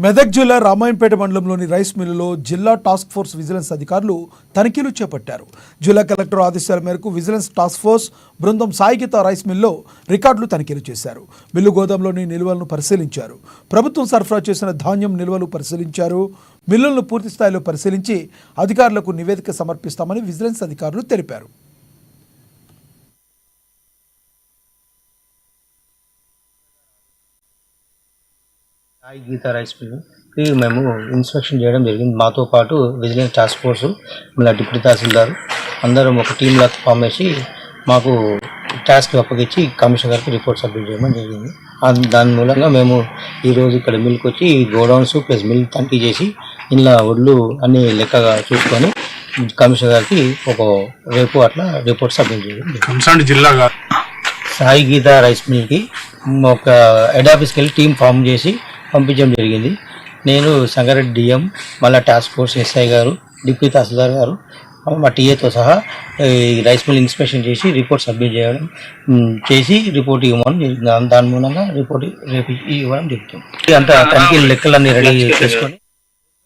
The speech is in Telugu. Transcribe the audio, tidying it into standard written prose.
మెదక్ జిల్లా రామాయంపేట మండలంలోని రైస్ మిల్లులో జిల్లా టాస్క్ ఫోర్స్ విజిలెన్స్ అధికారులు తనిఖీలు చేపట్టారు. జిల్లా కలెక్టర్ ఆదేశాల మేరకు విజిలెన్స్ టాస్క్ ఫోర్స్ బృందం సాయిగీత రైస్ మిల్లో రికార్డులు తనిఖీలు చేశారు. మిల్లు గోదాంలోని నిల్వలను పరిశీలించారు. ప్రభుత్వం సరఫరా చేసిన ధాన్యం నిల్వలు పరిశీలించారు. మిల్లులను పూర్తి స్థాయిలో పరిశీలించి అధికారులకు నివేదిక సమర్పిస్తామని విజిలెన్స్ అధికారులు తెలిపారు. గీతా రైస్ మిల్కి మేము ఇన్స్పెక్షన్ చేయడం జరిగింది. మాతో పాటు విజిలెన్స్ టాస్క్ ఫోర్సు, మళ్ళీ డిప్యూటీ తహసీల్దార్ అందరం ఒక టీమ్ లాగా ఫామ్ చేసి మాకు టాస్క్ అప్పగించి కమిషనర్ గారికి రిపోర్ట్ సబ్మిట్ చేయడం జరిగింది. దాని మూలంగా మేము ఈరోజు ఇక్కడ మిల్కి వచ్చి గోడౌన్స్ ప్లస్ మిల్ తనిఖీ చేసి ఇలా ఒడ్లు అన్ని లెక్కగా చూసుకొని కమిషనర్ గారికి రేపు అట్లా రిపోర్ట్ సబ్మిట్ చేయడం. జిల్లా సాయి గీతా రైస్ మిల్కి ఒక హెడ్ ఆఫీస్కి వెళ్ళి టీం ఫామ్ చేసి పంపించడం జరిగింది. నేను సంగారెడ్డి డిఎం, మళ్ళీ టాస్క్ ఫోర్స్ ఎస్ఐ గారు, డిప్యూటీ తహసీల్దార్ గారు, మా టీఏతో సహా ఈ రైస్ మిల్ ఇన్స్పెక్షన్ చేసి రిపోర్ట్ సబ్మిట్ చేయడం చేసి రిపోర్ట్ ఇవ్వమని జరిగింది. దాని మూలంగా రిపోర్ట్ రేపు ఇవ్వడం జరుగుతుంది. అంతా తనిఖీ లెక్కలన్నీ రెడీ చేసుకొని